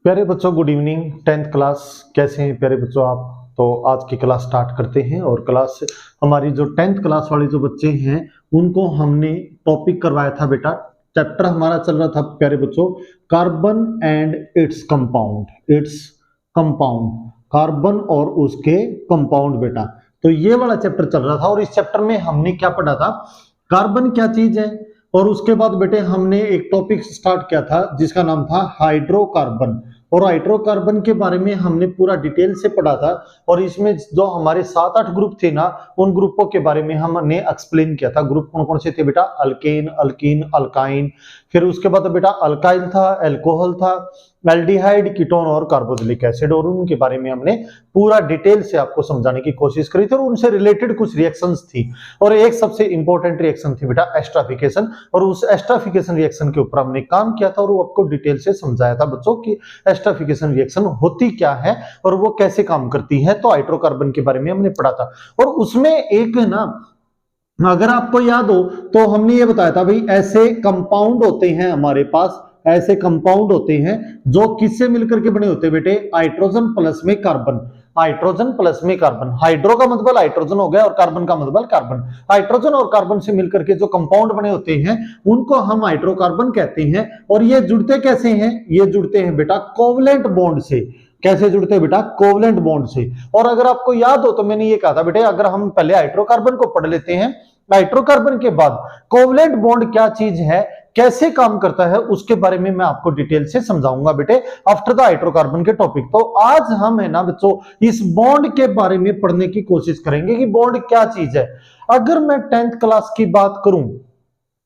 प्यारे बच्चों, good evening. 10th class कैसे हैं प्यारे बच्चों आप? तो आज की क्लास स्टार्ट करते हैं। और क्लास हमारी जो 10th क्लास वाले जो बच्चे हैं उनको हमने टॉपिक करवाया था बेटा। चैप्टर हमारा चल रहा था प्यारे बच्चों, carbon and its compound, carbon और उसके कंपाउंड बेटा। तो ये वाला चैप्टर चल रहा था और इस चैप्टर में हमने क्या पढ़ा था, कार्बन क्या चीज है। और उसके बाद बेटे हमने एक टॉपिक स्टार्ट किया था जिसका नाम था हाइड्रोकार्बन। और हाइड्रोकार्बन के बारे में हमने पूरा डिटेल से पढ़ा था। और इसमें जो हमारे 7-8 ग्रुप थे ना, उन ग्रुपों के बारे में हमने एक्सप्लेन किया था। ग्रुप कौन कौन से थे बेटा? Alkane, alkyne, alkyne. फिर उसके बाद बेटा अल्काइल था, एल्कोहल था, एल्डिहाइड, कीटोन और कार्बोक्सिलिक एसिड। और उनके बारे में हमने पूरा डिटेल से आपको समझाने की कोशिश करी थी। और उनसे रिलेटेड कुछ रिएक्शंस थी और एक सबसे इंपॉर्टेंट रिएक्शन थी बेटा एस्टरिफिकेशन। और उस एस्टरिफिकेशन रिएक्शन के ऊपर हमने काम किया था और वो आपको डिटेल से समझाया था बच्चों कि एस्टरिफिकेशन रिएक्शन होती क्या है और वो कैसे काम करती है। तो हाइड्रोकार्बन के बारे में हमने पढ़ा था। और उसमें एक ना, अगर आपको याद हो तो हमने ये बताया था भाई, ऐसे कंपाउंड होते हैं हमारे पास, ऐसे कंपाउंड होते हैं जो किससे मिलकर के बने होते हैं बेटे? हाइड्रोजन प्लस में कार्बन। हाइड्रोजन प्लस में कार्बन, हाइड्रो का मतलब हाइड्रोजन हो गया और कार्बन का मतलब कार्बन। हाइड्रोजन और कार्बन से मिलकर के जो कंपाउंड बने होते हैं उनको हम हाइड्रोकार्बन कहते हैं। और ये जुड़ते कैसे हैं? ये जुड़ते हैं बेटा कोवलेंट बॉन्ड से। कैसे जुड़ते हैं बेटा? कोवलेंट बॉन्ड से। और अगर आपको याद हो तो मैंने ये कहा था बेटे, अगर हम पहले हाइड्रोकार्बन को पढ़ लेते हैं, हाइड्रोकार्बन के बाद कोवलेंट बॉन्ड क्या चीज है, कैसे काम करता है, उसके बारे में मैं आपको डिटेल से समझाऊंगा बेटे आफ्टर द हाइड्रोकार्बन के टॉपिक। तो आज हम है ना बच्चों इस बॉन्ड के बारे में पढ़ने की कोशिश करेंगे कि बॉन्ड क्या चीज है। अगर मैं 10th क्लास की बात करूं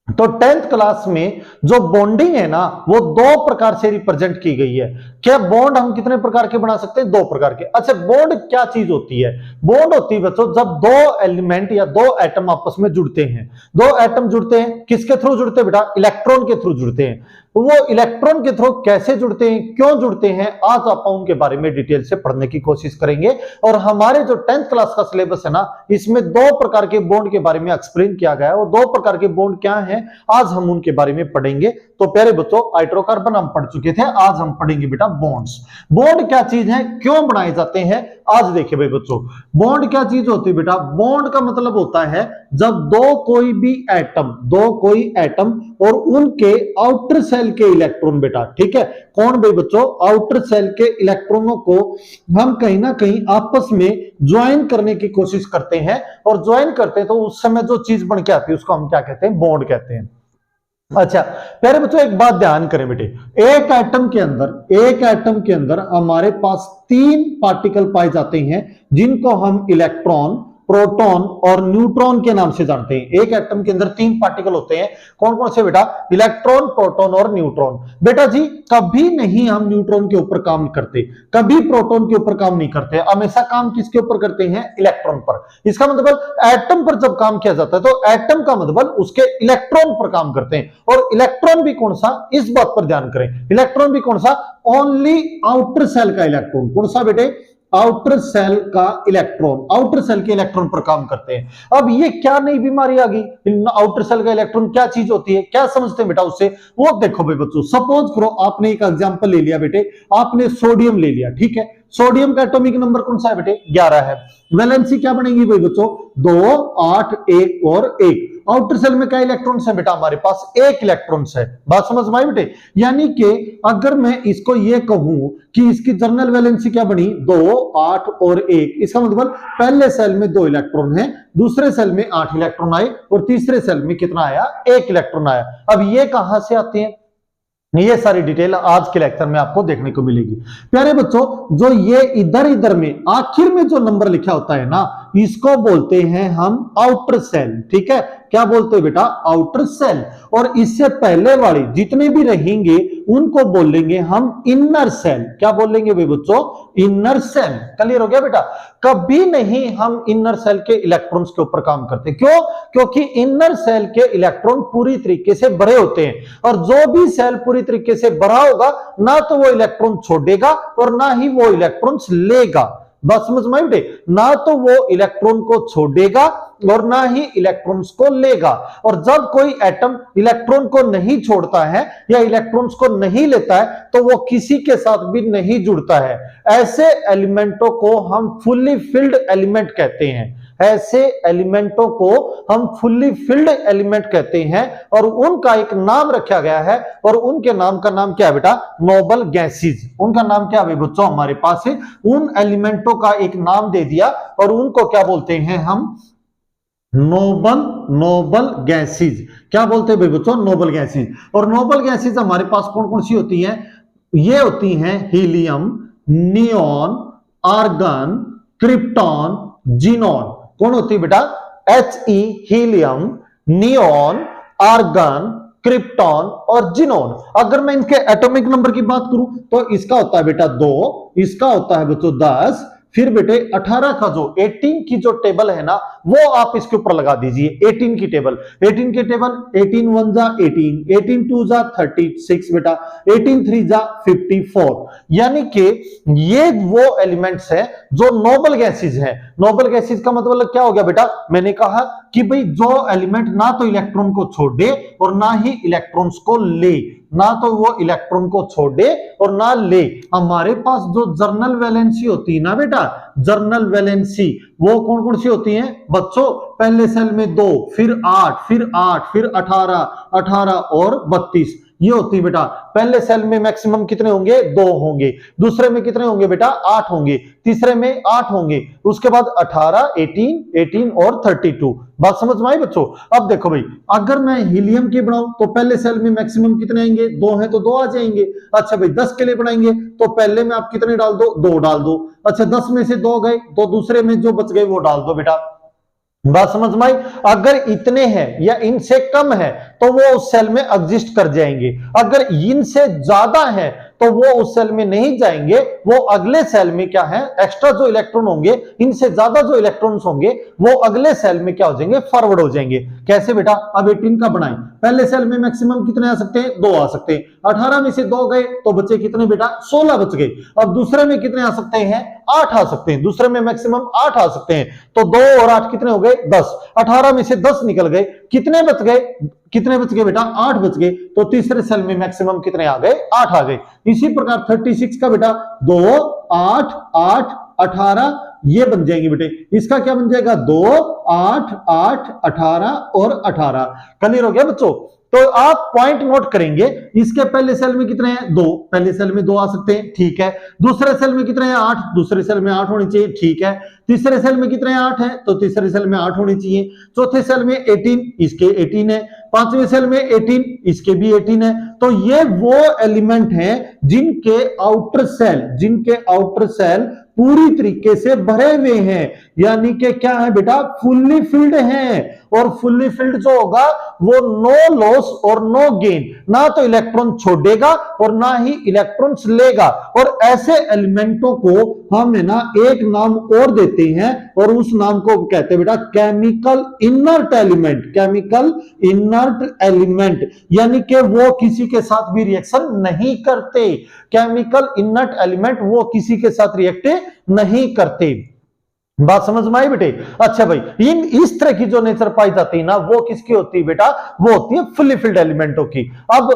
तो 10th क्लास में जो बॉन्डिंग है ना वो 2 प्रकार से रिप्रेजेंट की गई है। क्या बॉन्ड हम कितने प्रकार के बना सकते हैं? 2 प्रकार के। अच्छा, बॉन्ड क्या चीज होती है? बॉन्ड होती है बच्चों जब 2 एलिमेंट या 2 एटम आपस में जुड़ते हैं। 2 एटम जुड़ते हैं, किसके थ्रू जुड़ते हैं बेटा? इलेक्ट्रॉन के थ्रू जुड़ते हैं। वो इलेक्ट्रॉन के थ्रू कैसे जुड़ते हैं, क्यों जुड़ते हैं, आज आप उनके बारे में डिटेल से पढ़ने की कोशिश करेंगे। और हमारे जो 10th क्लास का सिलेबस है ना, इसमें 2 प्रकार के बॉन्ड के बारे में एक्सप्लेन किया गया है। और 2 प्रकार के बॉन्ड क्या हैं, आज हम उनके बारे में पढ़ेंगे। तो प्यारे बच्चों, हाइड्रोकार्बन हम पढ़ चुके थे, आज हम पढ़ेंगे बेटा बॉन्ड्स। बॉन्ड क्या चीज है, क्यों बनाए जाते हैं, आज देखिए भाई बच्चों। बॉन्ड क्या चीज होती है बेटा? बॉन्ड का मतलब होता है जब कोई एटम और उनके आउटर सेल के इलेक्ट्रॉन बेटा, ठीक है। कौन भाई बच्चों? आउटर सेल के इलेक्ट्रॉनों को हम कहीं ना कहीं आपस में ज्वाइन करने की कोशिश करते हैं। और ज्वाइन करते हैं तो उस समय जो चीज बन के आती है उसको हम क्या कहते हैं? बॉन्ड कहते हैं। अच्छा प्यारे बच्चों, एक बात ध्यान करें बेटे, एक एटम के अंदर हमारे पास 3 पार्टिकल पाए जाते हैं जिनको हम इलेक्ट्रॉन, प्रोटॉन और न्यूट्रॉन के नाम से जानते हैं। एक एटम के अंदर 3 पार्टिकल होते हैं। कौन कौन से बेटा? इलेक्ट्रॉन, प्रोटॉन और न्यूट्रॉन। बेटा जी कभी नहीं हम न्यूट्रॉन के ऊपर काम करते, कभी प्रोटॉन के ऊपर काम नहीं करते, हमेशा काम किसके ऊपर करते हैं? इलेक्ट्रॉन पर। इसका मतलब एटम पर जब काम किया जाता है तो एटम का मतलब उसके इलेक्ट्रॉन पर काम करते हैं। और इलेक्ट्रॉन भी कौन सा, इस बात पर ध्यान करें, इलेक्ट्रॉन भी कौन सा? ओनली आउटर सेल का इलेक्ट्रॉन। कौन सा बेटे? आउटर सेल का इलेक्ट्रॉन, आउटर सेल के इलेक्ट्रॉन पर काम करते हैं। अब ये क्या नई बीमारी आ गई? आउटर सेल का इलेक्ट्रॉन क्या चीज होती है, क्या समझते हैं बेटा उससे? वो देखो भाई बच्चों, सपोज करो आपने एक एग्जांपल ले लिया बेटे, आपने सोडियम ले लिया, ठीक है। सोडियम का एटॉमिक नंबर कौन सा है बेटे? 11 है। वैलेंसी क्या बनेगी भाई बच्चों? 2, 8, 1 और 1। आउटर सेल में क्या इलेक्ट्रॉन्स है बेटा? हमारे पास 1 इलेक्ट्रॉन्स है। बात समझ में आई बेटे? यानी कि अगर मैं इसको ये कहूं कि इसकी जर्नल वैलेंसी क्या बनी? 2, 8 और 1। इसका मतलब पहले सेल में 2 इलेक्ट्रॉन है, दूसरे सेल में 8 इलेक्ट्रॉन आए और तीसरे सेल में कितना आया? 1 इलेक्ट्रॉन आया। अब ये कहां से आते हैं? ये सारी डिटेल आज के लेक्चर में आपको देखने को मिलेगी। प्यारे बच्चों, जो ये इधर में आखिर में जो नंबर लिखा होता है ना, इसको बोलते हैं हम आउटर सेल, ठीक है। क्या बोलते हैं बेटा? Outer shell. और इससे पहले वाले जितने भी रहेंगे उनको बोलेंगे हम इनर सेल। क्या बोलेंगे भाई बच्चों? Inner cell. क्लियर हो गया बेटा? कभी नहीं हम इनर सेल के इलेक्ट्रॉन्स के ऊपर काम करते। क्यों? क्योंकि इनर सेल के इलेक्ट्रॉन पूरी तरीके से भरे होते हैं और जो भी सेल पूरी तरीके से भरा होगा ना तो वो इलेक्ट्रॉन छोड़ेगा और ना ही वो इलेक्ट्रॉन्स लेगा। बस समझ में बेटे, ना तो वो इलेक्ट्रॉन को छोड़ेगा और ना ही इलेक्ट्रॉन्स को लेगा। और जब कोई एटम इलेक्ट्रॉन को नहीं छोड़ता है या इलेक्ट्रॉन्स को नहीं लेता है तो वो किसी के साथ भी नहीं जुड़ता है। ऐसे एलिमेंटों को हम फुल्ली फिल्ड एलिमेंट कहते हैं। ऐसे एलिमेंटों को हम फुल्ली फिल्ड एलिमेंट कहते हैं और उनका एक नाम रखा गया है और उनके नाम का नाम क्या है बेटा, नोबल गैसेज। उनका नाम क्या है बच्चों हमारे पास है, उन एलिमेंटों का एक नाम दे दिया और उनको क्या बोलते हैं हम, नोबल गैसेज। क्या बोलते हैं भाई बच्चों, नोबल गैसेज। और नोबल गैसेज हमारे पास कौन कौन सी होती हैं, ये होती हैं helium, neon, argon, krypton, xenon. कौन होती है बेटा, He, helium, neon, argon, krypton और जीनॉन। अगर मैं इनके एटॉमिक नंबर की बात करूं तो इसका होता है बेटा 2, इसका होता है बच्चों 10, फिर बेटे 18 का जो 18 की जो टेबल है ना वो आप इसके ऊपर लगा दीजिए, 18 की टेबल। 18 की टेबल 18 1 जा 18, 18 2 जा 36 बेटा, 18 3 जा 54। यानी कि ये वो एलिमेंट्स है जो नोबल गैसेज है। नोबल गैसेज का मतलब क्या हो गया बेटा, मैंने कहा कि भाई जो एलिमेंट ना तो इलेक्ट्रॉन को छोड़े और ना ही इलेक्ट्रॉन्स को ले, ना तो वो इलेक्ट्रॉन को छोड़े और ना ले। हमारे पास जो जर्नल वैलेंसी होती है ना बेटा, जर्नल वैलेंसी वो कौन कौन सी होती है बच्चों, पहले सेल में 2, फिर 8, फिर 8, फिर 18, 18 और 32 ये होती है बेटा। पहले सेल में मैक्सिमम कितने होंगे, 2 होंगे, दूसरे में कितने होंगे बेटा, 8 होंगे, तीसरे में 8 होंगे, उसके बाद 18, 18, 18 और 32। बात समझ में आई बच्चों। अब देखो भाई, अगर मैं हीलियम की बनाऊं तो पहले सेल में मैक्सिमम कितने आएंगे, 2 है तो 2 आ जाएंगे। अच्छा भाई 10 के लिए बनाएंगे तो पहले में आप कितने डाल दो, 2 डाल दो। अच्छा 10 में से 2 गए तो दूसरे में जो बच गए वो डाल दो बेटा। बात समझ में आई। अगर इतने हैं या इनसे कम है तो वो उस सेल में एग्जिस्ट कर जाएंगे, अगर इनसे ज्यादा है तो वो उस सेल में नहीं जाएंगे, वो अगले सेल में क्या है, एक्स्ट्रा जो इलेक्ट्रॉन होंगे, इनसे ज्यादा जो इलेक्ट्रॉन्स होंगे वो अगले सेल में क्या हो जाएंगे, फॉरवर्ड हो जाएंगे। कैसे बेटा, अब 18 का बनाएं, पहले सेल में मैक्सिमम कितने आ सकते हैं, 2 आ सकते हैं। 18 में से 2 गए तो बचे कितने बेटा, 16 बच गए। अब दूसरे में कितने आ सकते हैं, 8 आ सकते हैं, दूसरे में मैक्सिमम 8 आ सकते हैं। तो 2 और 8 कितने हो गए, 10। 18 में से 10 निकल गए, कितने बच गए, कितने बच गए बेटा, 8 बच गए। तो तीसरे सेल में मैक्सिमम कितने आ गए, 8 आ गए। इसी प्रकार 36 का बेटा 2, 8, 8, 18 ये बन जाएंगे बेटे। इसका क्या बन जाएगा, 2, 8, 8, 18 और 18। क्लियर हो गया बच्चों। तो आप पॉइंट नोट करेंगे, इसके पहले सेल में कितने हैं, 2, पहले सेल में 2 आ सकते हैं, ठीक है। दूसरे सेल में कितने हैं, 8, दूसरे सेल में 8 होनी चाहिए, ठीक है। तीसरे सेल में कितने हैं, 8 है तो तीसरे सेल में 8 होनी चाहिए। चौथे सेल में 18, इसके 18 है। पांचवें सेल में 18, इसके भी 18 है। तो ये वो एलिमेंट हैं जिनके आउटर सेल पूरी तरीके से भरे हुए हैं, यानी कि क्या है बेटा, फुल्ली फिल्ड हैं। और फुल्ली फिल्ड जो होगा वो नो लॉस और नो गेन, ना तो इलेक्ट्रॉन छोड़ेगा और ना ही इलेक्ट्रॉन्स लेगा। और ऐसे एलिमेंटों को हम है ना एक नाम और देते हैं और उस नाम को कहते हैं बेटा chemical inert element. Chemical inert element यानी कि वो किसी के साथ भी रिएक्शन नहीं करते। केमिकल इनर्ट एलिमेंट वो किसी के साथ रिएक्ट नहीं करते। बात समझ में आई बेटे। अच्छा भाई, इन इस तरह की जो नेचर पाई जाती है ना वो किसकी होती है बेटा, वो होती है फुल्ली फिल्ड एलिमेंटों की। अब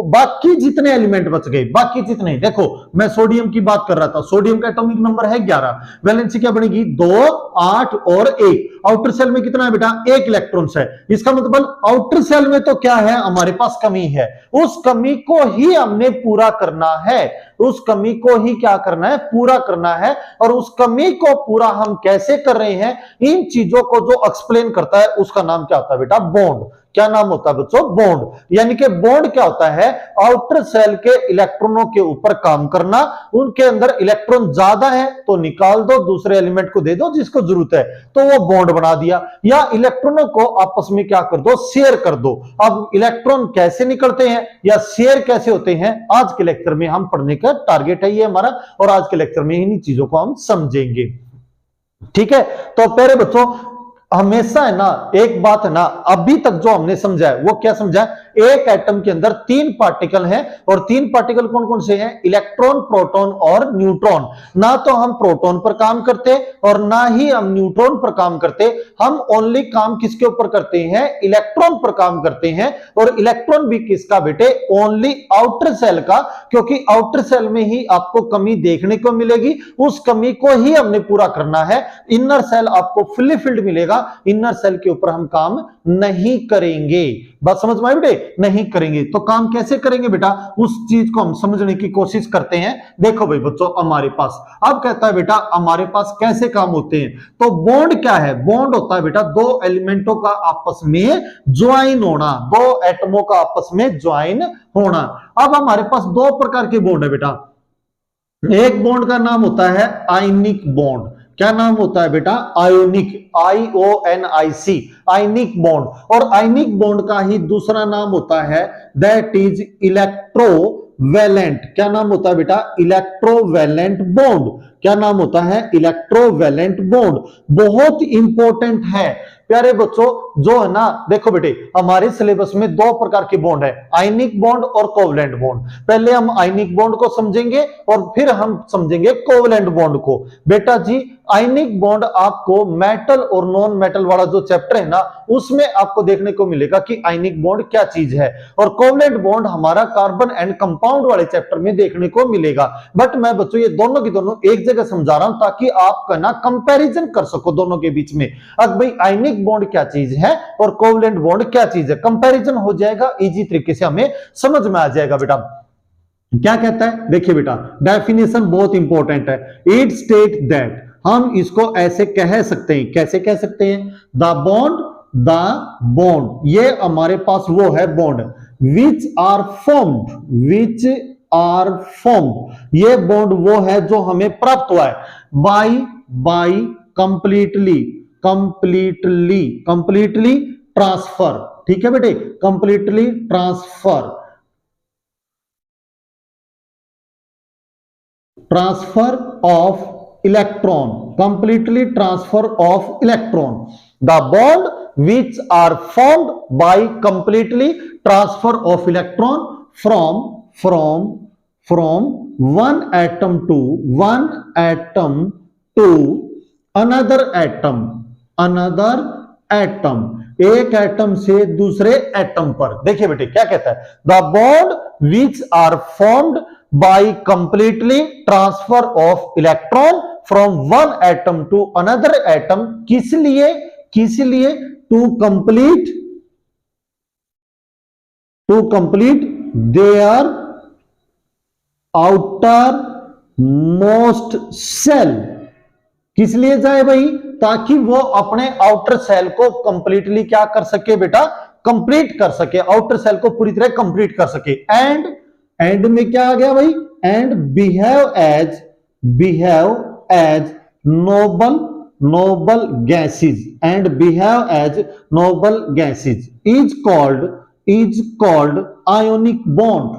बाकी जितने एलिमेंट बच गए, बाकी जितने, देखो मैं सोडियम की बात कर रहा था, सोडियम का एटॉमिक नंबर है 11, वैलेंसी क्या बनेगी 2, 8 और 1। आउटर सेल में कितना है बेटा, 1 इलेक्ट्रॉन्स है। इसका मतलब आउटर सेल में तो क्या है, हमारे पास कमी है, उस कमी को ही हमने पूरा करना है, उस कमी को ही क्या करना है, पूरा करना है। और उस कमी को पूरा हम कैसे कर रहे हैं, इन चीजों को जो एक्सप्लेन करता है उसका नाम क्या होता है बेटा, बॉन्ड। क्या नाम होता है बच्चों, बॉन्ड। यानी कि बॉन्ड क्या होता है, आउटर सेल के इलेक्ट्रॉनों के ऊपर काम करना। उनके अंदर इलेक्ट्रॉन ज्यादा है तो निकाल दो, दूसरे एलिमेंट को दे दो जिसको जरूरत है, तो वो बॉन्ड बना दिया। या इलेक्ट्रॉनों को आपस में क्या कर दो, शेयर कर दो। अब इलेक्ट्रॉन कैसे निकलते हैं या शेयर कैसे होते हैं, आज के लेक्चर में हम पढ़ने का टारगेट है ये हमारा, और आज के लेक्चर में इन्हीं चीजों को हम समझेंगे। ठीक है। तो प्यारे बच्चों, हमेशा है ना, एक बात है ना, अभी तक जो हमने समझा है वो क्या समझा है, एक एटम के अंदर 3 पार्टिकल हैं, और 3 पार्टिकल कौन कौन से हैं, इलेक्ट्रॉन, प्रोटॉन और न्यूट्रॉन। ना तो हम प्रोटॉन पर काम करते और ना ही हम न्यूट्रॉन पर काम करते, हम ओनली काम किसके ऊपर करते हैं, इलेक्ट्रॉन पर काम करते हैं। और इलेक्ट्रॉन भी किसका बेटे, ओनली आउटर सेल का, क्योंकि आउटर सेल में ही आपको कमी देखने को मिलेगी, उस कमी को ही हमने पूरा करना है। इनर सेल आपको फुल्ली फिल्ड मिलेगा, इनर सेल के ऊपर हम काम नहीं करेंगे। बात समझ में आई बेटे, नहीं करेंगे। तो काम कैसे करेंगे बेटा, उस चीज को हम समझने की कोशिश करते हैं। देखो भाई बच्चों, हमारे पास अब कहता है बेटा हमारे पास कैसे काम होते हैं। तो बॉन्ड क्या है, बॉन्ड होता है बेटा दो एलिमेंटों का आपस में ज्वाइन होना, दो एटमों का आपस में ज्वाइन होना। अब हमारे पास दो प्रकार के बॉन्ड है बेटा, एक बॉन्ड का नाम होता है आयनिक बॉन्ड। क्या नाम होता है बेटा, आयोनिक, IONIC, आयनिक बॉन्ड। और आयनिक बॉन्ड का ही दूसरा नाम होता है दैट इज इलेक्ट्रोवैलेंट। क्या नाम होता है बेटा, इलेक्ट्रोवैलेंट बॉन्ड। क्या नाम होता है, इलेक्ट्रोवैलेंट बॉन्ड। बहुत इंपॉर्टेंट है प्यारे बच्चों, जो है ना, देखो बेटे हमारे सिलेबस में दो प्रकार के बॉन्ड है, आयनिक बॉन्ड और कोवलेंट बॉन्ड। पहले हम आयनिक बॉन्ड को समझेंगे और फिर हम समझेंगे कोवलेंट बॉन्ड को। बेटा जी आयनिक बॉन्ड आपको मेटल और नॉन मेटल वाला जो चैप्टर है ना, उसमें आपको देखने को मिलेगा कि आयनिक बॉन्ड क्या चीज है, और कोवलेंट बॉन्ड हमारा कार्बन एंड कंपाउंड वाले चैप्टर में देखने को मिलेगा। बट मैं बच्चों ये दोनों की दोनों एक जगह समझा रहा हूं ताकि आप ना कंपैरिजन कर सको दोनों के बीच में। अब भाई आयनिक बॉन्ड क्या चीज है और कोवलेंट बॉन्ड क्या चीज है, कंपैरिजन हो जाएगा, इजी तरीके से हमें समझ में आ जाएगा। बेटा क्या कहता है, देखिए बेटा डेफिनेशन बहुत इंपॉर्टेंट है। इट स्टेट दैट, हम इसको ऐसे कह सकते हैं, कैसे कह सकते हैं, द बॉन्ड, ये हमारे पास वो है बॉन्ड विच आर फॉर्म्ड, ये बॉन्ड वो है जो हमें प्राप्त हुआ है बाई कंप्लीटली ट्रांसफर। ठीक है बेटे, completely transfer of electron, completely transfer of electron. The bond which are formed by completely transfer of electron from one atom to another atom, एक एटम से दूसरे एटम पर। देखिए बेटे क्या कहता है, the bond which are formed by completely transfer of electron from one atom to another atom, किस लिए to complete their outermost shell. किस लिए जाए भाई, ताकि वो अपने आउटर सेल को कंप्लीटली क्या कर सके बेटा, कंप्लीट कर सके, आउटर सेल को पूरी तरह कंप्लीट कर सके। एंड में क्या आ गया भाई, and behave as noble gases and behave as noble gases is called ionic bond।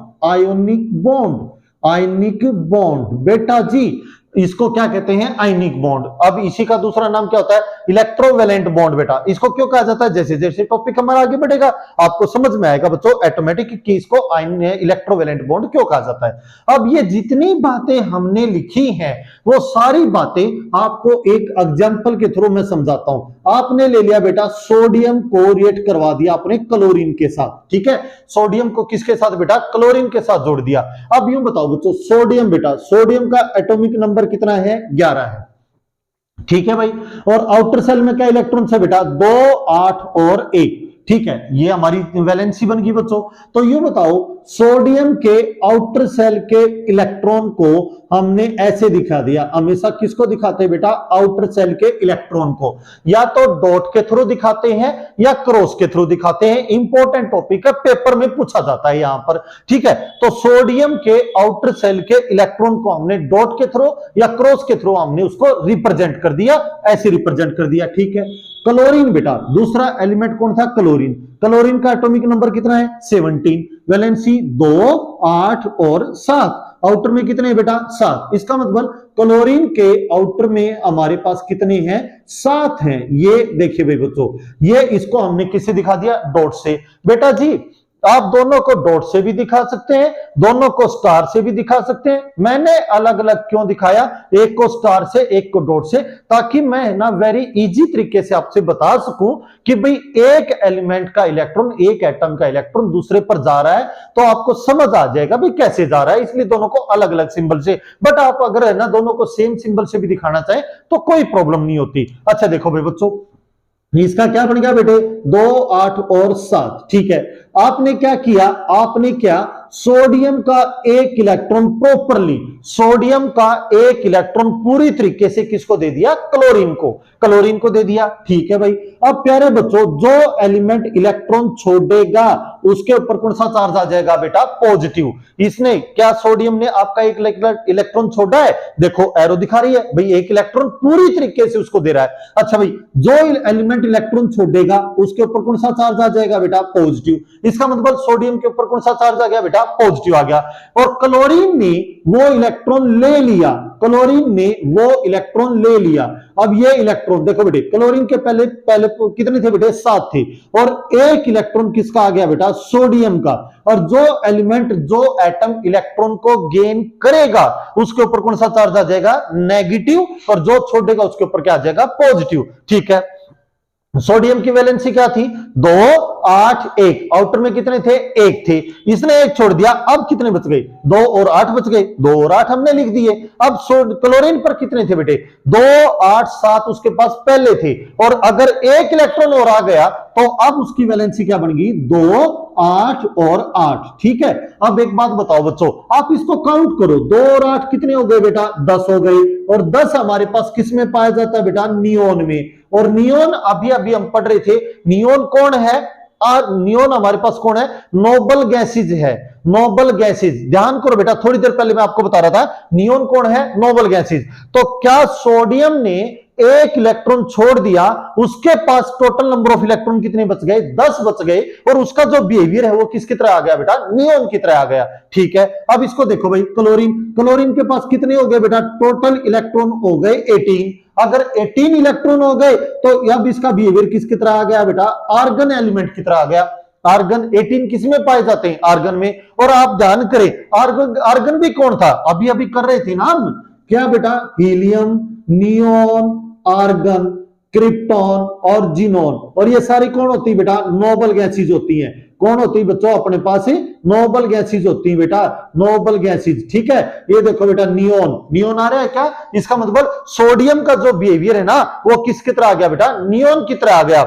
बेटा जी इसको क्या कहते हैं, आयनिक बॉन्ड। अब इसी का दूसरा नाम क्या होता है, इलेक्ट्रोवैलेंट बॉन्ड। बेटा इसको क्यों कहा जाता है, जैसे जैसे टॉपिक हमारा आगे बढ़ेगा आपको समझ में आएगा बच्चों ऑटोमेटिक कि इसको इलेक्ट्रोवैलेंट बॉन्ड क्यों कहा जाता है। अब ये जितनी बातें हमने लिखी हैं वो सारी बातें आपको एक एग्जांपल के थ्रू मैं समझाता हूं। आपने ले लिया बेटा सोडियम को रिएक्ट करवा दिया आपने क्लोरीन के साथ, ठीक है, सोडियम को किसके साथ बेटा, क्लोरीन के साथ जोड़ दिया। अब यूं बताओ बच्चों, सोडियम बेटा, सोडियम का एटॉमिक नंबर कितना है, 11 है, ठीक है भाई। और आउटर सेल में क्या इलेक्ट्रॉन है बेटा, 2, 8 और 1, ठीक है, ये हमारी वैलेंसी बन गई बच्चों। तो यूं बताओ सोडियम के आउटर सेल के इलेक्ट्रॉन को हमने ऐसे दिखा दिया, हमेशा किसको दिखाते हैं बेटा, आउटर सेल के इलेक्ट्रॉन को, या तो डॉट के थ्रू दिखाते हैं या क्रॉस के थ्रू दिखाते हैं। इंपॉर्टेंट टॉपिक है, पेपर में पूछा जाता है यहां पर, ठीक है। तो सोडियम के आउटर सेल के इलेक्ट्रॉन को हमने डॉट के थ्रू या क्रॉस के थ्रू हमने उसको रिप्रेजेंट कर दिया, ऐसे रिप्रेजेंट कर दिया, ठीक है। क्लोरीन बेटा दूसरा एलिमेंट कौन था, क्लोरीन। क्लोरीन का एटॉमिक नंबर कितना है, 17, वैलेंसी 2, 8 और 7। आउटर में कितने बेटा 7। इसका मतलब क्लोरीन के आउटर में हमारे पास कितने हैं 7 हैं। ये देखिए भाई बच्चों, ये इसको हमने किससे दिखा दिया डॉट से। बेटा जी आप दोनों को डॉट से भी दिखा सकते हैं, दोनों को स्टार से भी दिखा सकते हैं। मैंने अलग अलग क्यों दिखाया, एक को स्टार से एक को डॉट से, ताकि मैं ना वेरी इजी तरीके से आपसे बता सकूं कि भाई एक एलिमेंट का इलेक्ट्रॉन, एक एटम का इलेक्ट्रॉन दूसरे पर जा रहा है तो आपको समझ आ जाएगा भाई कैसे जा रहा है। इसलिए दोनों को अलग अलग सिंबल से, बट आप अगर है ना दोनों को सेम सिंबल से भी दिखाना चाहें तो कोई प्रॉब्लम नहीं होती। अच्छा देखो भाई बच्चों, इसका क्या बन गया बेटे 2 8 और 7। ठीक है, आपने क्या किया, आपने क्या सोडियम का एक इलेक्ट्रॉन प्रॉपरली, सोडियम का एक इलेक्ट्रॉन पूरी तरीके से किसको दे दिया, क्लोरीन को, क्लोरीन को दे दिया। ठीक है भाई, अब प्यारे बच्चों जो एलिमेंट इलेक्ट्रॉन छोड़ेगा उसके ऊपर कौन सा चार्ज आ जाएगा बेटा, पॉजिटिव। इसने क्या, सोडियम ने आपका एक इलेक्ट्रॉन छोड़ा है, देखो एरो दिखा रही है भाई, एक इलेक्ट्रॉन पूरी तरीके से उसको दे रहा है। अच्छा भाई, जो एलिमेंट इलेक्ट्रॉन छोड़ेगा उसके ऊपर कौन सा चार्ज आ जाएगा बेटा, पॉजिटिव। इसका मतलब सोडियम के ऊपर कौन सा चार्ज आ गया बेटा, पॉजिटिव आ गया। और क्लोरीन ने वो इलेक्ट्रॉन ले लिया, क्लोरीन ने वो इलेक्ट्रॉन ले लिया। अब ये इलेक्ट्रॉन देखो बेटे, क्लोरीन के पहले पहले कितने थे बेटे, 7 थे, और एक इलेक्ट्रॉन किसका आ गया बेटा, सोडियम का। और जो एलिमेंट, जो एटम इलेक्ट्रॉन को गेन करेगा उसके ऊपर कौन सा चार्ज आ जाएगा, नेगेटिव, और जो छोड़ेगा उसके ऊपर क्या आ जाएगा, पॉजिटिव। ठीक है, सोडियम की वैलेंसी क्या थी, 2 8 1, आउटर में कितने थे, 1 थे, इसने 1 छोड़ दिया, अब कितने बच गए, 2 और 8 बच गए, 2 और 8 हमने लिख दिए। अब क्लोरीन पर कितने थे बेटे, 2 8 7 उसके पास पहले थे, और अगर एक इलेक्ट्रॉन और आ गया तो अब उसकी वैलेंसी क्या बन गई, 2 8 और 8। ठीक है, अब एक बात बताओ बच्चों, आप इसको काउंट करो, 2 और 8 कितने हो गए बेटा, 10 हो गए, और 10 हमारे पास किस में पाया जाता है बेटा, नियोन में। और नियोन अभी अभी हम पढ़ रहे थे, नियोन कौन है, नियोन हमारे पास कौन है, नोबल गैसेज है, नोबल गैसेज। ध्यान करो बेटा, थोड़ी देर पहले मैं आपको बता रहा था नियोन कौन है, नोबल गैसेज। तो क्या सोडियम ने एक इलेक्ट्रॉन छोड़ दिया, उसके पास टोटल नंबर ऑफ इलेक्ट्रॉन कितने बच गए, 10 बच गए, और उसका जो बिहेवियर है वो किसकी तरह आ गया बेटा, नियोन की तरह आ गया। ठीक है, अब इसको देखो भाई, क्लोरीन, क्लोरीन के पास कितने हो गए बेटा, टोटल इलेक्ट्रॉन हो गए 18। अगर 18 इलेक्ट्रॉन हो गए तो अब इसका बिहेवियर किसकी तरह आ गया बेटा, आर्गन एलिमेंट की तरह आ गया। आर्गन 18 किस में पाए जाते हैं, आर्गन में। और आप ध्यान करें, आर्गन, आर्गन भी कौन था, अभी अभी कर रहे थे ना हम, क्या बेटा, हीलियम, नियोन, आर्गन, क्रिप्टॉन और जीनोन। और ये सारी कौन होती है बेटा, नोबल गैसेज होती हैं। कौन होती है बच्चों, अपने पास ही नोबल गैसेज होती है बेटा, नोबल गैसेज। ठीक है, ये देखो बेटा, नियोन, नियोन आ रहा है क्या, इसका मतलब सोडियम का जो बिहेवियर है ना वो किसकी तरह आ गया बेटा, नियोन की तरह आ गया।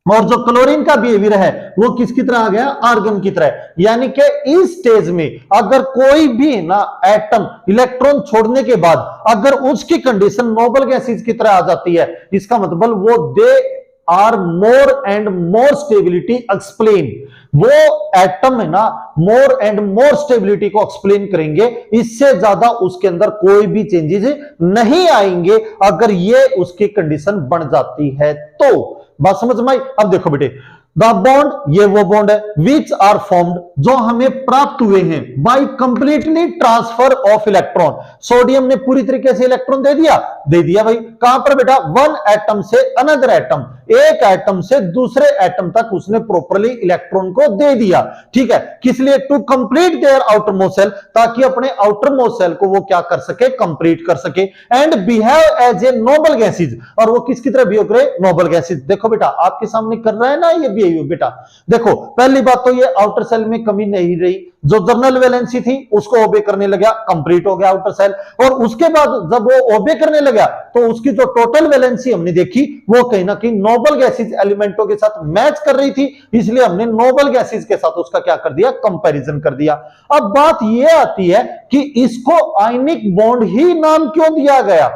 और जो क्लोरीन का बिहेवियर है वो किसकी तरह आ गया, आर्गन की तरह। यानी कि इस स्टेज में अगर कोई भी ना एटम इलेक्ट्रॉन छोड़ने के बाद अगर उसकी कंडीशन नोबल गैसेज की तरह आ जाती है, इसका मतलब वो they are more and more stability explain, वो एटम है ना मोर एंड मोर स्टेबिलिटी को एक्सप्लेन करेंगे, इससे ज्यादा उसके अंदर कोई भी चेंजेस नहीं आएंगे अगर ये उसकी कंडीशन बन जाती है तो। बात समझ में आई। अब देखो बेटे, द बॉन्ड, ये वो बॉन्ड है विच आर फॉर्म्ड, जो हमें प्राप्त हुए हैं by completely transfer of electron. Sodium ने पूरी तरीके से इलेक्ट्रॉन दे दिया भाई, कहां पर बेटा, वन एटम से अनदर एटम, एक एटम से दूसरे एटम तक उसने प्रॉपरली इलेक्ट्रॉन को दे दिया। ठीक है, किस लिए, to complete their outermost shell, ताकि अपने आउटर मोस्ट सेल को वो क्या कर सके, कंप्लीट कर सके, and behave as a noble gases, और वो किसकी तरह बिहेव करे, नोबल गैसेज। देखो बेटा, आपके सामने कर रहा है ना ये बिहेवियर बेटा। देखो पहली बात तो ये आउटर सेल में कमी नहीं रही, जो जर्नल वैलेंसी थी उसको ओबे करने लगा, कंप्लीट हो गया आउटर सेल। और उसके बाद जब वो ओबे करने लगा तो उसकी जो टोटल वैलेंसी हमने देखी वो कहीं ना कहीं नोबल गैसेज एलिमेंटों के साथ मैच कर रही थी, इसलिए हमने नोबल गैसेज के साथ उसका क्या कर दिया, कंपैरिजन कर दिया। अब बात यह आती है कि इसको आयनिक बॉन्ड ही नाम क्यों दिया गया,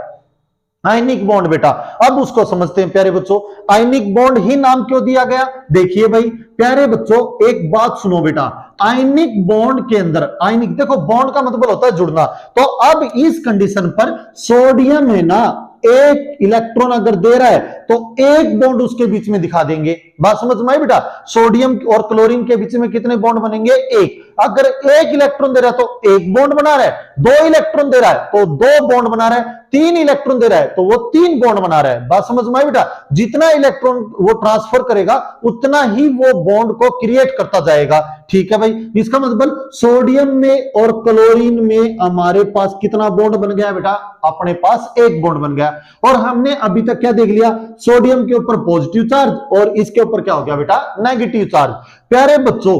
आयनिक बॉन्ड बेटा। अब उसको समझते हैं प्यारे बच्चों, आयनिक बॉन्ड ही नाम क्यों दिया गया। देखिए भाई प्यारे बच्चों, एक बात सुनो बेटा, आयनिक बॉन्ड के अंदर, आयनिक देखो बॉन्ड का मतलब होता है जुड़ना, तो अब इस कंडीशन पर सोडियम है ना एक इलेक्ट्रॉन अगर दे रहा है तो एक बॉन्ड उसके बीच में दिखा देंगे। बात समझ में आई बेटा? सोडियम और क्लोरीन के बीच में कितने बॉन्ड बनेंगे? एक। अगर एक इलेक्ट्रॉन दे रहा है तो एक बॉन्ड बना रहा है, दो इलेक्ट्रॉन दे रहा है तो दो बॉन्ड बना रहा है, तीन इलेक्ट्रॉन दे रहा है तो वो तीन बॉन्ड बना रहा है। बात समझ में आई बेटा? जितना इलेक्ट्रॉन वो ट्रांसफर करेगा उतना ही वो बॉन्ड को क्रिएट करता जाएगा। ठीक है भाई, इसका मतलब सोडियम में और क्लोरीन में हमारे पास कितना बॉन्ड बन गया बेटा? अपने पास एक बॉन्ड बन गया। और हमने अभी तक क्या देख लिया? सोडियम के ऊपर पॉजिटिव चार्ज और इसके ऊपर क्या हो गया बेटा? Negative charge. प्यारे बच्चों,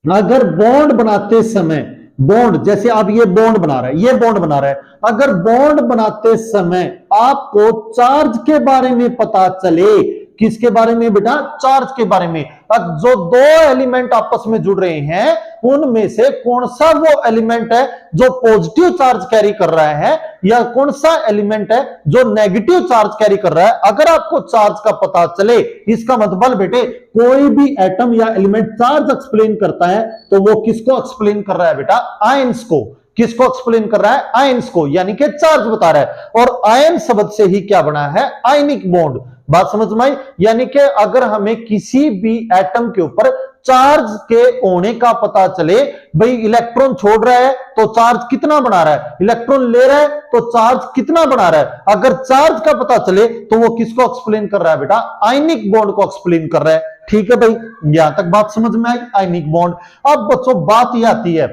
अगर बॉन्ड बनाते समय, बॉन्ड जैसे अब ये बॉन्ड बना रहा है, ये बॉन्ड बना रहा है, अगर बॉन्ड बनाते समय आपको चार्ज के बारे में पता चले, किसके बारे में बेटा? चार्ज के बारे में। अब जो दो एलिमेंट आपस में जुड़ रहे हैं उनमें से कौन सा वो एलिमेंट है जो पॉजिटिव चार्ज कैरी कर रहा है या कौन सा एलिमेंट है जो नेगेटिव चार्ज कैरी कर रहा है, अगर आपको चार्ज का पता चले, इसका मतलब बेटे कोई भी एटम या एलिमेंट चार्ज एक्सप्लेन करता है तो वो किसको एक्सप्लेन कर रहा है बेटा? आयंस को। किसको एक्सप्लेन कर रहा है? आयंस को, यानी कि चार्ज बता रहा है। और आयन शब्द से ही क्या बना है? Ionic bond. बात समझ में आई? यानी कि अगर हमें किसी भी एटम के ऊपर चार्ज के होने का पता चले, भाई इलेक्ट्रॉन छोड़ रहा है तो चार्ज कितना बना रहा है, इलेक्ट्रॉन ले रहा है तो चार्ज कितना बना रहा है, अगर चार्ज का पता चले तो वो किसको एक्सप्लेन कर रहा है बेटा? आयनिक बॉन्ड को एक्सप्लेन कर रहा है। ठीक है भाई, यहां तक बात समझ में आई? Ionic bond. अब बच्चों बात यह आती है,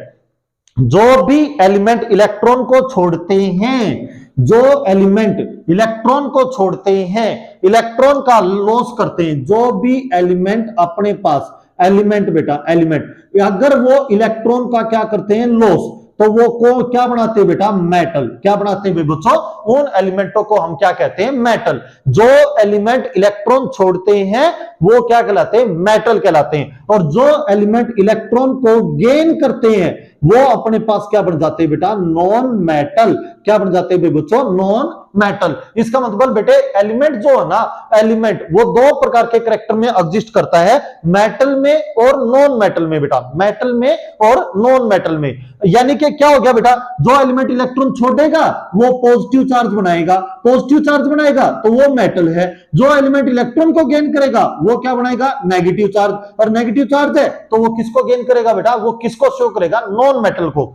जो भी एलिमेंट इलेक्ट्रॉन को छोड़ते हैं, जो एलिमेंट इलेक्ट्रॉन को छोड़ते हैं, इलेक्ट्रॉन का लॉस करते हैं, जो भी एलिमेंट अपने पास, एलिमेंट बेटा एलिमेंट, अगर वो इलेक्ट्रॉन का क्या करते हैं? लॉस, तो वो को क्या बनाते हैं बेटा? मेटल। क्या बनाते हैं बच्चों? उन एलिमेंटों को हम क्या कहते हैं? मेटल। जो एलिमेंट इलेक्ट्रॉन छोड़ते हैं वो क्या कहलाते हैं? मेटल कहलाते हैं। और जो एलिमेंट इलेक्ट्रॉन को गेन करते हैं वो अपने पास क्या बन जाते हैं बेटा? Non metal. क्या बन जाते हैं बच्चों? Non metal. इसका मतलब बेटे एलिमेंट जो है ना, एलिमेंट वो दो प्रकार के कैरेक्टर में एग्जिस्ट करता है, मेटल में और नॉन मेटल में बेटा, मेटल में और नॉन मेटल में। यानी कि क्या हो गया बेटा? जो एलिमेंट इलेक्ट्रॉन छोड़ेगा वो पॉजिटिव चार्ज बनाएगा, पॉजिटिव चार्ज बनाएगा तो वो मेटल है। जो एलिमेंट इलेक्ट्रॉन को गेन करेगा वो क्या बनाएगा? Negative charge. और नेगेटिव चार्ज है तो वो किसको गेन करेगा बेटा? वो किसको शो करेगा? नॉन मेटल को।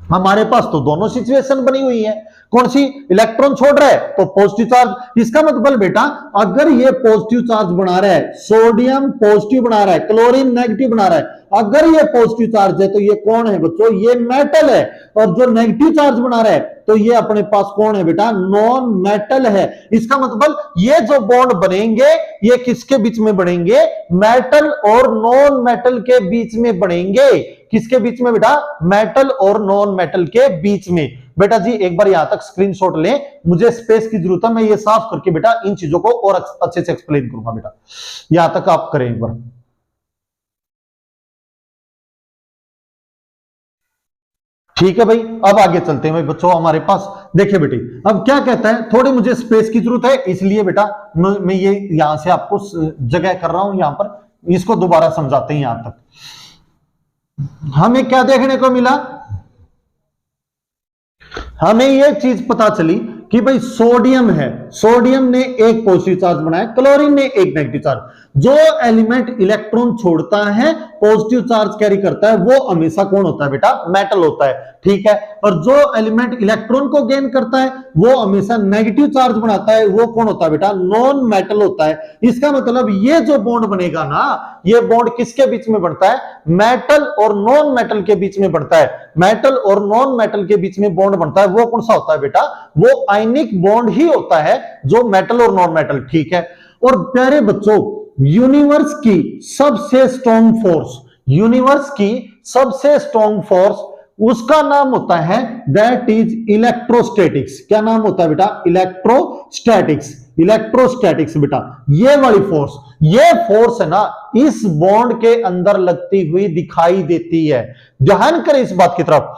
हमारे पास तो दोनों सिचुएशन बनी हुई है। कौन सी? इलेक्ट्रॉन छोड़ रहा है तो पॉजिटिव चार्ज। इसका मतलब बेटा अगर ये पॉजिटिव चार्ज बना रहा है, सोडियम पॉजिटिव बना रहा है, क्लोरीन नेगेटिव बना रहा है, अगर ये पॉजिटिव चार्ज है तो ये कौन है बच्चों? ये मेटल है। और जो नेगेटिव चार्ज बना रहा है तो ये अपने पास कौन है बेटा? नॉन मेटल है। इसका मतलब ये जो बॉन्ड बनेंगे ये किसके बीच में बनेंगे? मेटल और नॉन मेटल के बीच में बनेंगे। किसके बीच में बेटा? मेटल और नॉन मेटल के बीच में। बेटा जी एक बार यहां तक स्क्रीनशॉट लें, मुझे स्पेस की जरूरत है, मैं ये साफ करके बेटा इन चीजों को और अच्छे से एक्सप्लेन करूंगा बेटा। यहां तक आप करें एक बार। ठीक है भाई, अब आगे चलते हैं भाई बच्चों हमारे पास। देखिए बेटी अब क्या कहता है, थोड़ी मुझे स्पेस की जरूरत है इसलिए बेटा मैं ये यहां से आपको जगह कर रहा हूं, यहां पर इसको दोबारा समझाते हैं। यहां तक हमें क्या देखने को मिला? हमें यह चीज पता चली कि भाई सोडियम है, सोडियम ने एक पॉजिटिव चार्ज बनाया, क्लोरीन ने एक नेगेटिव चार्ज। जो एलिमेंट इलेक्ट्रॉन छोड़ता है पॉजिटिव चार्ज कैरी करता है वो हमेशा कौन होता है बेटा? मेटल होता है। ठीक है, और जो एलिमेंट इलेक्ट्रॉन को गेन करता है वो हमेशा नेगेटिव चार्ज बनाता है, वो कौन होता है बेटा? नॉन मेटल होता है। इसका मतलब ये जो बॉन्ड बनेगा ना, ये बॉन्ड किसके बीच में बनता है? मेटल और नॉन मेटल के बीच में बनता है। मेटल और नॉन मेटल के बीच में बॉन्ड बनता है वो कौन सा होता है बेटा? वो आयनिक बॉन्ड ही होता है जो मेटल और नॉन मेटल। ठीक है, और प्यारे बच्चों यूनिवर्स की सबसे स्ट्रॉन्ग फोर्स, यूनिवर्स की सबसे स्ट्रॉन्ग फोर्स उसका नाम होता है दैट इज इलेक्ट्रोस्टैटिक्स। क्या नाम होता है बेटा? इलेक्ट्रोस्टैटिक्स। इलेक्ट्रोस्टैटिक्स बेटा ये वाली फोर्स, ये फोर्स है ना इस बॉन्ड के अंदर लगती हुई दिखाई देती है। ध्यान करें इस बात की तरफ।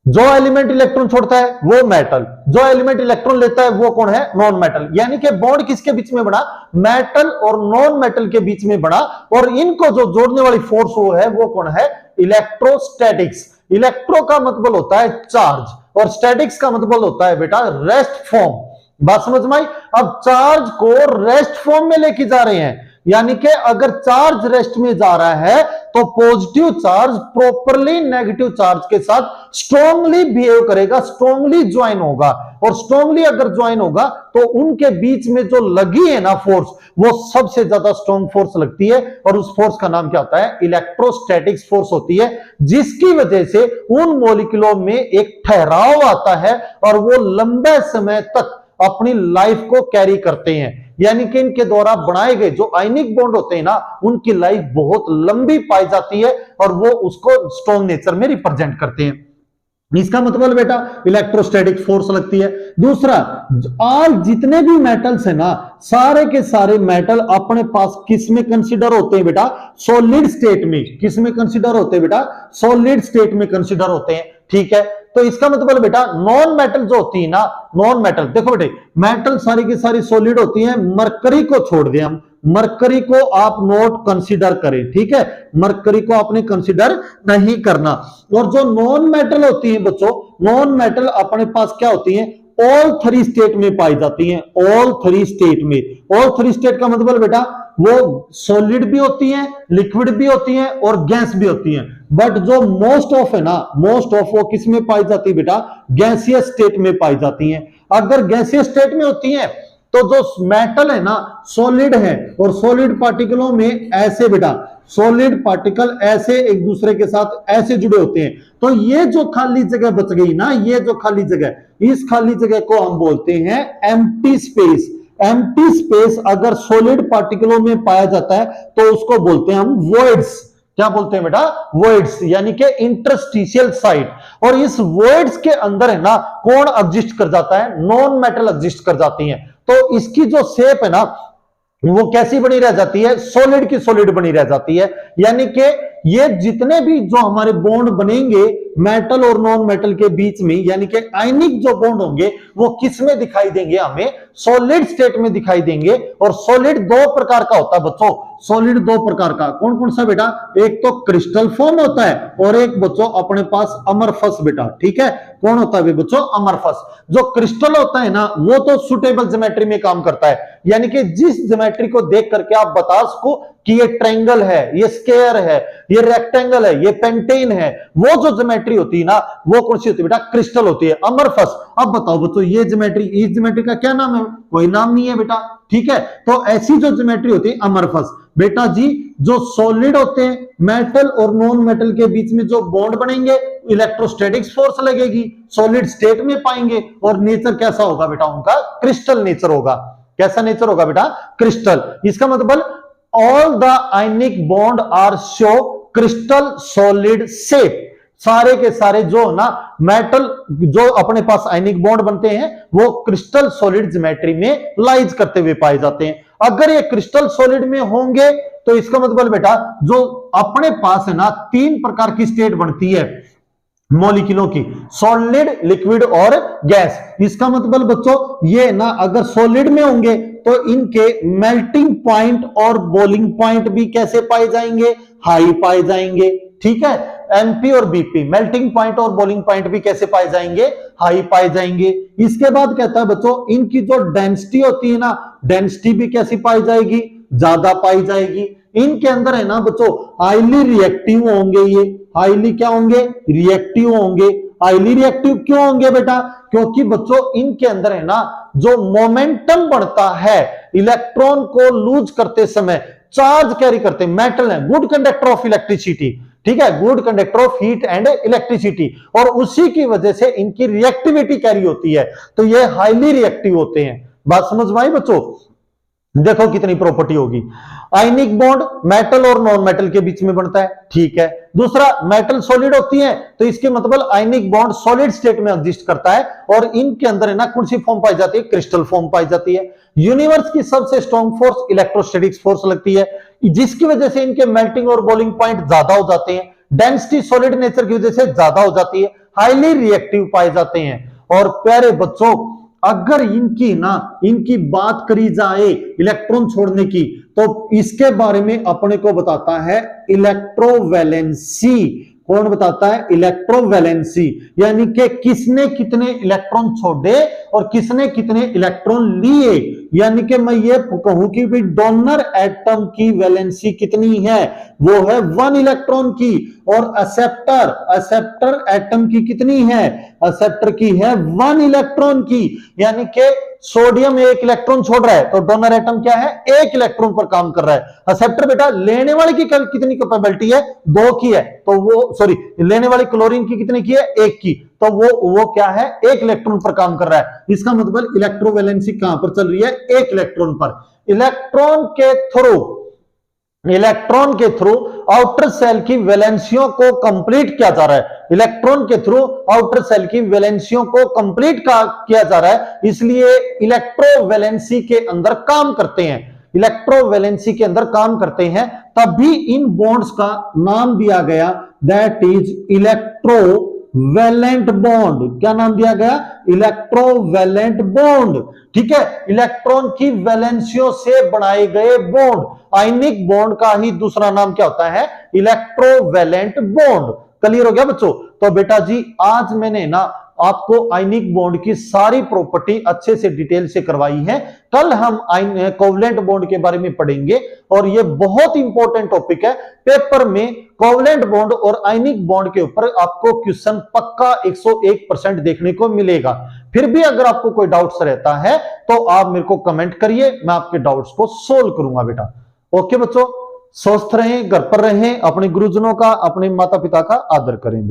जो एलिमेंट इलेक्ट्रॉन छोड़ता है वो मेटल, जो एलिमेंट इलेक्ट्रॉन लेता है वो कौन है? Non metal. यानी कि बॉन्ड किसके बीच में बना? मेटल और नॉन मेटल के बीच में बना। और इनको जो जोड़ने वाली फोर्स वो है वो कौन है? इलेक्ट्रोस्टैटिक्स। इलेक्ट्रो का मतलब होता है चार्ज और स्टैटिक्स का मतलब होता है बेटा रेस्ट फॉर्म। बात समझ में आई। अब चार्ज को रेस्ट फॉर्म में लेके जा रहे हैं, यानी कि अगर चार्ज रेस्ट में जा रहा है तो positive charge properly negative charge के साथ स्ट्रांगली बिहेव करेगा, स्ट्रांगली ज्वाइन होगा, और स्ट्रांगली अगर ज्वाइन होगा तो उनके बीच में जो लगी है ना फोर्स, वो सबसे ज्यादा स्ट्रांग फोर्स लगती है, और उस फोर्स का नाम क्या होता है? इलेक्ट्रोस्टैटिक्स फोर्स होती है, जिसकी वजह से उन मॉलिक्यूलों में एक ठहराव आता है और वो लंबे समय तक अपनी लाइफ को कैरी करते हैं। यानी कि इनके द्वारा बनाए गए जो आयनिक बॉन्ड होते हैं ना, उनकी लाइफ बहुत लंबी पाई जाती है और वो उसको स्ट्रॉन्ग नेचर में रिप्रेजेंट करते हैं। इसका मतलब बेटा इलेक्ट्रोस्टैटिक फोर्स लगती है। दूसरा, आज जितने भी मेटल्स है ना, सारे के सारे मेटल अपने पास किस में कंसीडर होते हैं बेटा? सॉलिड स्टेट में। किस में कंसीडर होते हैं बेटा? सॉलिड स्टेट में कंसीडर होते हैं। ठीक है, तो इसका मतलब बेटा नॉन मेटल जो होती है ना, नॉन मेटल, देखो बेटे मेटल सारी की सारी सॉलिड होती है, मरकरी को छोड़ दें हम, मरकरी को आप नोट कंसीडर करें। ठीक है, मरकरी को आपने कंसीडर नहीं करना। और जो नॉन मेटल होती है बच्चों, नॉन मेटल अपने पास क्या होती है? ऑल थ्री स्टेट में पाई जाती हैं, ऑल थ्री स्टेट में। ऑल थ्री स्टेट का मतलब बेटा वो सॉलिड भी होती हैं, लिक्विड भी होती हैं और गैस भी होती हैं। बट जो मोस्ट ऑफ है ना, मोस्ट ऑफ वो किस में पाई जाती है बेटा? गैसियस स्टेट में पाई जाती हैं। अगर गैसियस स्टेट में होती हैं तो जो मेटल है ना सॉलिड है, और सॉलिड पार्टिकलों में ऐसे बेटा सॉलिड पार्टिकल ऐसे एक दूसरे के साथ ऐसे जुड़े होते हैं। तो ये जो खाली जगह बच गई ना, ये जो खाली जगह, इस खाली जगह को हम बोलते हैं एम्प्टी स्पेस। एम्प्टी स्पेस अगर सॉलिड पार्टिकलों में पाया जाता है तो उसको बोलते हैं हम वॉइड्स। क्या बोलते हैं बेटा? वॉइड्स, यानी कि इंटरस्टिशियल साइट। और इस वॉइड्स के अंदर है ना कौन एग्जिस्ट कर जाता है? नॉन मेटल एग्जिस्ट कर जाती हैं। तो इसकी जो शेप है ना वो कैसी बनी रह जाती है? सॉलिड की सॉलिड बनी रह जाती है। यानी कि ये जितने भी जो हमारे बॉन्ड बनेंगे मेटल और नॉन मेटल के बीच में, यानी कि आयनिक जो बॉन्ड होंगे वो किस में दिखाई देंगे? हमें सॉलिड स्टेट में दिखाई देंगे। और सॉलिड दो प्रकार का होता है बच्चों, सॉलिड दो प्रकार का। कौन कौन सा बेटा? एक तो क्रिस्टल फॉर्म होता है और एक बच्चों अपने पास अमरफस बेटा। ठीक है, कौन होता है बच्चों? अमरफस। जो क्रिस्टल होता है ना वो तो सुटेबल ज्योमेट्री में काम करता है, यानी कि जिस ज्योमेट्री को देख करके आप बता सको कि ये ट्रायंगल है, ये स्क्वायर है, ये रेक्टेंगल है, ये पेंटेन है, वो जो ज्योमेट्री होती है ना वो कौन सी होती है बेटा? क्रिस्टल होती है, अमरफस। अब बताओ बच्चों ये ज्योमेट्री, इस ज्योमेट्री का क्या नाम है? कोई नाम नहीं है बेटा। ठीक है, तो ऐसी जो ज्योमेट्री होती है अमरफस। बेटा जी जो सॉलिड होते हैं मेटल और नॉन मेटल के बीच में जो बॉन्ड बनेंगे इलेक्ट्रोस्टैटिक्स फोर्स लगेगी, सॉलिड स्टेट में पाएंगे, और नेचर कैसा होगा बेटा उनका? क्रिस्टल नेचर होगा। कैसा नेचर होगा बेटा? क्रिस्टल। इसका मतलब all the ionic bond are show crystal solid shape. सारे के सारे जो ना मेटल जो अपने पास आयनिक बॉन्ड बनते हैं वो क्रिस्टल सॉलिड ज्योमेट्री में लाइज करते हुए पाए जाते हैं। अगर ये क्रिस्टल सॉलिड में होंगे तो इसका मतलब बेटा जो अपने पास है ना तीन प्रकार की स्टेट बनती है मॉलिक्यूलों की, सॉलिड, लिक्विड और गैस। इसका मतलब बच्चों ये ना अगर सॉलिड में होंगे तो इनके मेल्टिंग पॉइंट और बॉइलिंग पॉइंट भी कैसे पाए जाएंगे? हाई पाए जाएंगे। ठीक है, एमपी और बीपी, मेल्टिंग पॉइंट और बॉइलिंग पॉइंट भी कैसे पाए जाएंगे? हाई पाए जाएंगे। इसके बाद कहता है बच्चों इनकी जो डेंसिटी होती है ना, डेंसिटी भी कैसी पाई जाएगी? ज्यादा पाई जाएगी। इनके अंदर है ना बच्चों हाईली रिएक्टिव होंगे, ये हाईली क्या होंगे? रिएक्टिव होंगे। हाईली रिएक्टिव क्यों होंगे बेटा? क्योंकि बच्चों इनके अंदर है ना जो मोमेंटम बढ़ता है इलेक्ट्रॉन को लूज करते समय, चार्ज कैरी करते मेटल है, गुड कंडक्टर ऑफ इलेक्ट्रिसिटी। ठीक है, good conductor of heat and electricity, और उसी की वजह से इनकी रिएक्टिविटी कैरी होती है, तो ये हाईली रिएक्टिव होते हैं। बात समझ में आई बच्चों? देखो कितनी प्रॉपर्टी होगी। आयनिक बॉन्ड मेटल और नॉन मेटल के बीच में बनता है। ठीक है, दूसरा मेटल सॉलिड होती है तो इसके मतलब आयनिक बॉन्ड सॉलिड स्टेट में एग्जिस्ट करता है, और इनके अंदर है ना कौन सी फॉर्म पाई जाती है? क्रिस्टल फॉर्म पाई जाती है। यूनिवर्स की सबसे स्ट्रॉन्ग फोर्स इलेक्ट्रोस्टैटिक्स फोर्स लगती है, जिसकी वजह से इनके मेल्टिंग और बॉइलिंग पॉइंट ज्यादा हो जाते हैं, डेंसिटी सॉलिड नेचर की वजह से ज्यादा हो जाती है, हाईली रिएक्टिव पाए जाते हैं। और प्यारे बच्चों अगर इनकी बात करी जाए इलेक्ट्रॉन छोड़ने की तो इसके बारे में अपने को बताता है इलेक्ट्रोवैलेंसी। कौन बताता है? इलेक्ट्रोवैलेंसी, यानी कि किसने कितने इलेक्ट्रॉन छोड़े और किसने कितने इलेक्ट्रॉन लिए। यानी कि मैं ये कहूं कि भाई डोनर एटम की वैलेंसी कितनी है, वो है 1 इलेक्ट्रॉन की, और एक्सेप्टर एटम की कितनी है? एक्सेप्टर की है 1 इलेक्ट्रॉन की। यानी कि सोडियम 1 इलेक्ट्रॉन छोड़ रहा है तो डोनर एटम क्या है? 1 इलेक्ट्रॉन पर काम कर रहा है। एक्सेप्टर बेटा लेने वाले की कितनी कैपेबिलिटी है? 2 की है, तो वो सॉरी लेने वाली क्लोरीन की कितने की है? 1 की, तो वो क्या है? 1 इलेक्ट्रॉन पर काम कर रहा है। इसका मतलब इलेक्ट्रोवैलेंसी कहां पर चल रही है? 1 इलेक्ट्रॉन पर। इलेक्ट्रॉन के थ्रू आउटर सेल की वैलेंसियों को कंप्लीट किया जा रहा है। इलेक्ट्रॉन के थ्रू आउटर सेल की वैलेंसियों को कंप्लीट किया जा रहा है, इसलिए इलेक्ट्रोवैलेंसी के अंदर काम करते हैं। इलेक्ट्रोवैलेंसी के अंदर काम करते हैं, तभी इन बॉन्ड्स का नाम दिया गया, दैट इज इलेक्ट्रोवैलेंट बॉन्ड। क्या नाम दिया गया? Electrovalent bond. ठीक है, इलेक्ट्रॉन की वैलेंसियों से बनाए गए बॉन्ड। आयनिक बॉन्ड का ही दूसरा नाम क्या होता है? Electrovalent bond. क्लियर हो गया बच्चों? तो बेटा जी आज मैंने ना आपको आयनिक बॉन्ड की सारी प्रॉपर्टी अच्छे से डिटेल से करवाई है। कल हम कोवलेंट बॉन्ड के बारे में पढ़ेंगे, और ये बहुत इंपॉर्टेंट टॉपिक है। पेपर में कोवलेंट बॉन्ड और आयनिक बॉन्ड के ऊपर आपको क्वेश्चन पक्का 101% देखने को मिलेगा। फिर भी अगर आपको कोई डाउट्स रहता है तो आप मेरे को कमेंट करिए, मैं आपके डाउट्स को सोल्व करूंगा बेटा। ओके बच्चों, स्वस्थ रहें, घर पर रहें, अपने गुरुजनों का, अपने माता पिता का आदर करें बेटा।